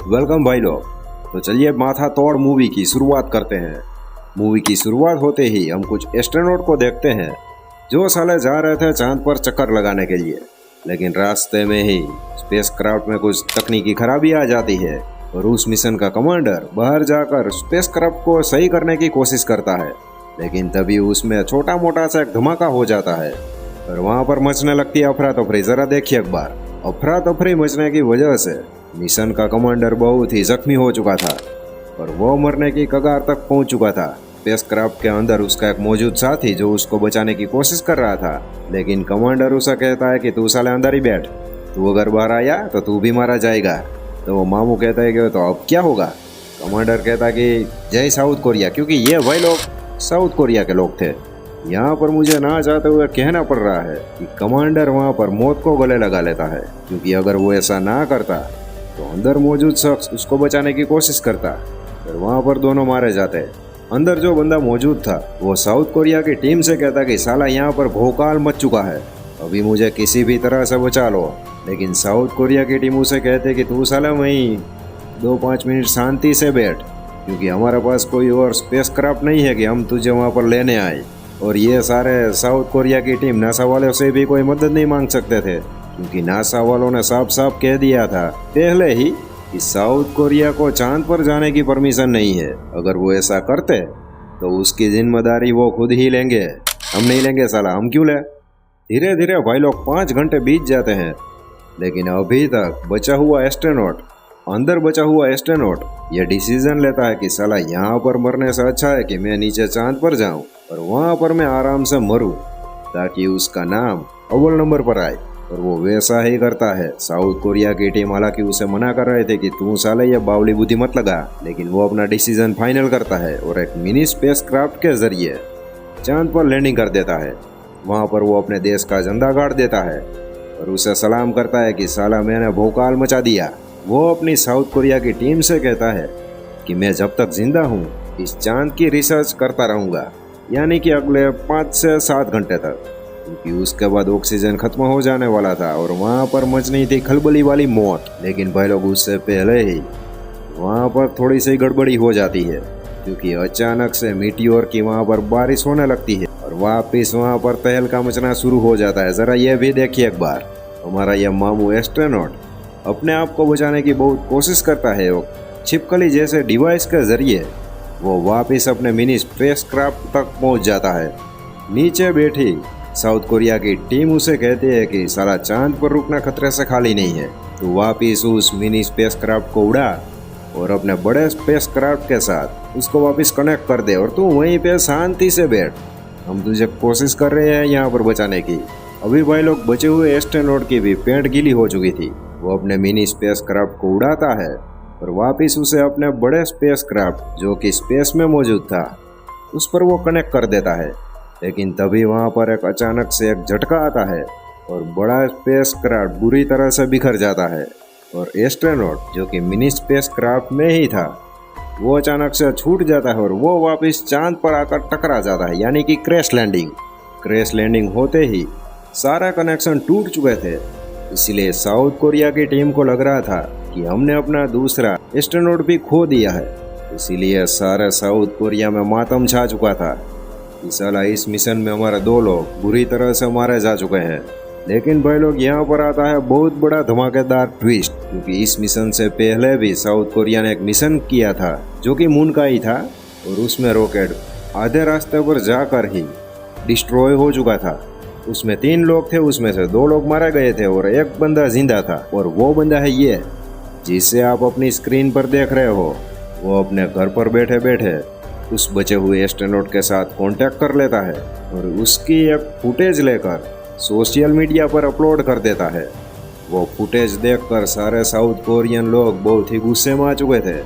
Welcome भाई लोग। तो चलिए माथा तोड़ मूवी की शुरुआत करते हैं। मूवी की शुरुआत होते ही हम कुछ एस्ट्रोनॉट को देखते हैं जो साले जा रहे थे चांद पर चक्कर लगाने के लिए, लेकिन रास्ते में ही स्पेसक्राफ्ट में कुछ तकनीकी खराबी आ जाती है और उस मिशन का कमांडर बाहर जाकर स्पेसक्राफ्ट को सही करने की कोशिश करता है, लेकिन तभी उसमें छोटा मोटा सा एक धमाका हो जाता है और वहां पर मचने लगती है अफरा तफरी। जरा देखिए एक बार। अफरा तफरी मचने की वजह से मिशन का कमांडर बहुत ही जख्मी हो चुका था और वो मरने की कगार तक पहुंच चुका था। स्पेसक्राफ्ट के अंदर उसका एक मौजूद साथी जो उसको बचाने की कोशिश कर रहा था, लेकिन कमांडर उसे कहता है कि तू साले अंदर ही बैठ, तू अगर बाहर आया तो तू भी मारा जाएगा। तो वो मामू कहता है कि तो अब क्या होगा। कमांडर कहता है कि जय साउथ कोरिया, क्योंकि ये वही लोग साउथ कोरिया के लोग थे। यहाँ पर मुझे ना चाहते हुए कहना पड़ रहा है कि कमांडर वहाँ पर मौत को गले लगा लेता है, क्योंकि अगर वो ऐसा ना करता तो अंदर मौजूद शख्स उसको बचाने की कोशिश करता और वहाँ पर दोनों मारे जाते। अंदर जो बंदा मौजूद था वो साउथ कोरिया की टीम से कहता कि साला यहाँ पर भोकाल मच चुका है, अभी मुझे किसी भी तरह से बचा लो। लेकिन साउथ कोरिया की टीम उसे कहते कि तू साला वहीं 2-5 मिनट शांति से बैठ, क्योंकि हमारे पास कोई और स्पेसक्राफ्ट नहीं है कि हम तुझे वहाँ पर लेने आए। और ये सारे साउथ कोरिया की टीम नासा वालों से भी कोई मदद नहीं मांग सकते थे, क्योंकि नासा वालों ने साफ साफ कह दिया था पहले ही कि साउथ कोरिया को चांद पर जाने की परमिशन नहीं है। अगर वो ऐसा करते तो उसकी जिम्मेदारी वो खुद ही लेंगे, हम नहीं लेंगे साला, हम क्यों ले। धीरे धीरे भाई लोग 5 घंटे बीत जाते हैं, लेकिन अभी तक अंदर बचा हुआ एस्ट्रोनॉट ये डिसीजन लेता है कि साला यहाँ पर मरने से अच्छा है कि मैं नीचे चांद पर जाऊं और वहां पर मैं आराम से मरूं, ताकि उसका नाम अव्वल नंबर पर आए। और वो वैसा ही करता है। साउथ कोरिया की टीम हालांकि उसे मना कर रहे थे कि तू साले ये बावली बुद्धि मत लगा, लेकिन वो अपना डिसीजन फाइनल करता है और एक मिनी स्पेसक्राफ्ट के जरिए चांद पर लैंडिंग कर देता है। वहां पर वो अपने देश का झंडा गाड़ देता है और उसे सलाम करता है कि साला मैंने भोकाल मचा दिया। वो अपनी साउथ कोरिया की टीम से कहता है कि मैं जब तक जिंदा हूँ इस चांद की रिसर्च करता रहूंगा, यानी कि अगले 5 से 7 घंटे तक, क्योंकि उसके बाद ऑक्सीजन खत्म हो जाने वाला था और वहाँ पर मचनी थी खलबली वाली मौत। लेकिन भाई लोग उससे पहले ही वहाँ पर थोड़ी सी गड़बड़ी हो जाती है, क्योंकि अचानक से मीटियोर की वहाँ पर बारिश होने लगती है और वापिस वहाँ पर तहलका मचना शुरू हो जाता है। जरा ये भी देखिए एक बार। हमारा यह मामू एस्ट्रोनॉट अपने आप को बचाने की बहुत कोशिश करता है। वो छिपकली जैसे डिवाइस के जरिए वो वापस अपने मिनी स्पेसक्राफ्ट तक पहुंच जाता है। नीचे बैठी साउथ कोरिया की टीम उसे कहती है कि साला चांद पर रुकना खतरे से खाली नहीं है, तो वापस उस मिनी स्पेसक्राफ्ट को उड़ा और अपने बड़े स्पेसक्राफ्ट के साथ उसको वापस कनेक्ट कर दे और तू वहीं पे शांति से बैठ, हम तुझे कोशिश कर रहे हैं यहाँ पर बचाने की। अभी भाई लोग बचे हुए एस्ट्रोनॉट की भी पेंट गीली हो चुकी थी। वो अपने मिनी स्पेसक्राफ्ट को उड़ाता है और वापस उसे अपने बड़े स्पेसक्राफ्ट जो कि स्पेस में मौजूद था उस पर वो कनेक्ट कर देता है। लेकिन तभी वहाँ पर एक अचानक से एक झटका आता है और बड़ा स्पेसक्राफ्ट बुरी तरह से बिखर जाता है और एस्ट्रोनॉट जो कि मिनी स्पेसक्राफ्ट में ही था वो अचानक से छूट जाता है और वो वापस चांद पर आकर टकरा जाता है, यानी कि क्रैश लैंडिंग होते ही सारा कनेक्शन टूट चुके थे। इसलिए साउथ कोरिया की टीम को लग रहा था कि हमने अपना दूसरा एस्ट्रोनॉट भी खो दिया है। इसीलिए सारे साउथ कोरिया में मातम छा चुका था कि साला इस मिशन में हमारे 2 लोग बुरी तरह से मारे जा चुके हैं। लेकिन भाई लोग यहाँ पर आता है बहुत बड़ा धमाकेदार ट्विस्ट, क्योंकि इस मिशन से पहले भी साउथ कोरिया ने एक मिशन किया था जो कि मून का ही था और उसमें रॉकेट आधे रास्ते पर जाकर ही डिस्ट्रॉय हो चुका था। उसमें 3 लोग थे, उसमें से 2 लोग मारे गए थे और एक बंदा जिंदा था, और वो बंदा है ये जिसे आप अपनी स्क्रीन पर देख रहे हो। वो अपने घर पर बैठे बैठे उस बचे हुए एस्ट्रोनॉट के साथ कांटेक्ट कर लेता है और उसकी एक फुटेज लेकर सोशल मीडिया पर अपलोड कर देता है। वो फुटेज देखकर सारे साउथ कोरियन लोग बहुत ही गुस्से में आ चुके थे।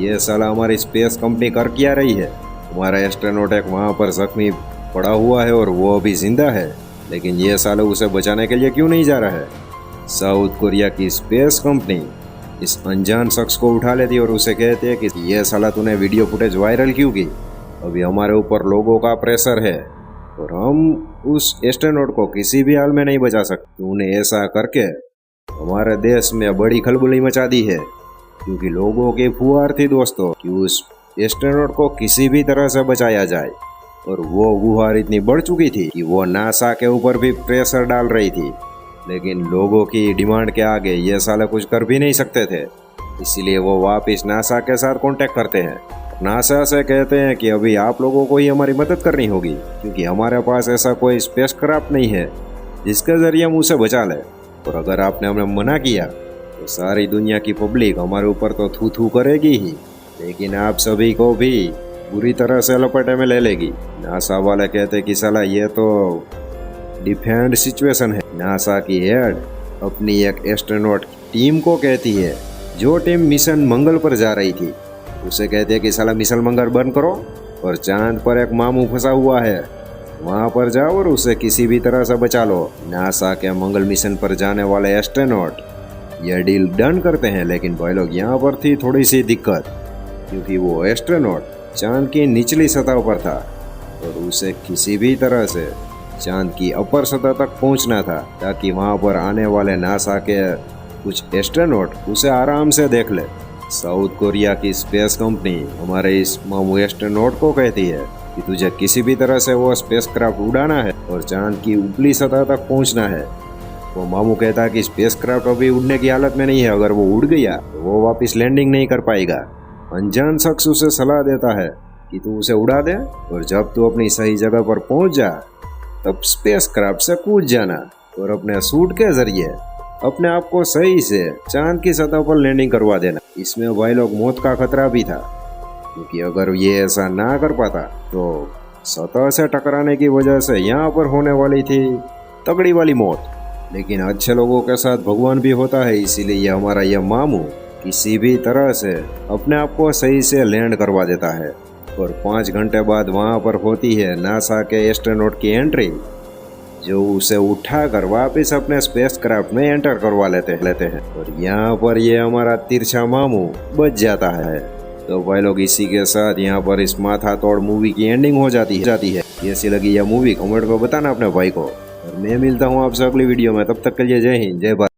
ये साला हमारी स्पेस कंपनी कर क्या रही है, हमारा एस्ट्रोनॉट एक वहाँ पर जख्मी पड़ा हुआ है और वो अभी जिंदा है, लेकिन ये साला उसे बचाने के लिए क्यों नहीं जा रहा है। साउथ कोरिया की स्पेस कंपनी इस अनजान शख्स को उठा लेती और उसे कहती है कि ये साला तूने वीडियो फुटेज वायरल क्यों की, अभी हमारे ऊपर लोगों का प्रेशर है और हम उस एस्ट्रोनॉट को किसी भी हाल में नहीं बचा सकते। तूने ऐसा करके हमारे देश में बड़ी खलबली मचा दी है। क्योंकि लोगों की फुहार थी दोस्तों कि उस एस्ट्रोनॉट को किसी भी तरह से बचाया जाए। और वो गुहार इतनी बढ़ चुकी थी कि वो नासा के ऊपर भी प्रेशर डाल रही थी, लेकिन लोगों की डिमांड के आगे ये साले कुछ कर भी नहीं सकते थे। इसीलिए वो वापस नासा के साथ कांटेक्ट करते हैं। नासा से कहते हैं कि अभी आप लोगों को ही हमारी मदद करनी होगी, क्योंकि हमारे पास ऐसा कोई स्पेसक्राफ्ट नहीं है जिसके जरिए हम उसे बचा लें। और अगर आपने हमें मना किया तो सारी दुनिया की पब्लिक हमारे ऊपर तो थू थू करेगी ही, लेकिन आप सभी को भी बुरी तरह से लपेटे में ले लेगी। नासा वाले कहते कि साला ये तो डिफेंड सिचुएशन है। नासा की हेड अपनी एक एस्ट्रोनॉट टीम को कहती है, जो टीम मिशन मंगल पर जा रही थी, उसे कहते हैं कि साला मिशन मंगल बंद करो और चांद पर एक मामू फंसा हुआ है, वहां पर जाओ और उसे किसी भी तरह से बचा लो। नासा के मंगल मिशन पर जाने वाले एस्ट्रोनॉट यह डील डन करते हैं, लेकिन भाई लोग यहाँ पर थी थोड़ी सी दिक्कत, क्योंकि वो एस्ट्रोनॉट चांद की निचली सतह पर था और उसे किसी भी तरह से चांद की अपर सतह तक पहुंचना था, ताकि वहां पर आने वाले नासा के कुछ एस्ट्रोनॉट उसे आराम से देख ले। साउथ कोरिया की स्पेस कंपनी हमारे इस मामू एस्ट्रोनॉट को कहती है कि तुझे किसी भी तरह से वो स्पेसक्राफ्ट उड़ाना है और चांद की ऊपरी सतह तक पहुंचना है। वो मामू कहता है कि स्पेसक्राफ्ट अभी उड़ने की हालत में नहीं है, अगर वो उड़ गया तो वो वापस लैंडिंग नहीं कर पाएगा। अनजान शख्स उसे सलाह देता है कि तू उसे उड़ा दे और जब तू अपनी सही जगह पर पहुंच जा तब स्पेसक्राफ्ट से कूद जाना और अपने सूट के जरिए अपने आप को सही से चांद की सतह पर लैंडिंग करवा देना। इसमें भाई लोग मौत का खतरा भी था, क्योंकि अगर ये ऐसा ना कर पाता तो सतह से टकराने की वजह से यहाँ पर होने वाली थी तगड़ी वाली मौत। लेकिन अच्छे लोगों के साथ भगवान भी होता है, इसीलिए हमारा यह मामू किसी भी तरह से अपने आप को सही से लैंड करवा देता है। और 5 घंटे बाद वहाँ पर होती है नासा के एस्ट्रोनॉट की एंट्री, जो उसे उठाकर वापस अपने स्पेसक्राफ्ट में एंटर करवा लेते हैं। और यहाँ पर ये हमारा तिरछा मामू बच जाता है। तो भाई लोग इसी के साथ यहाँ पर इस माथा तोड़ मूवी की एंडिंग हो जाती है। कैसी लगी यह मूवी कमेंट में बताना अपने भाई को, और मैं मिलता हूँ आपसे अगली वीडियो में। तब तक के लिए जय हिंद, जय भारत।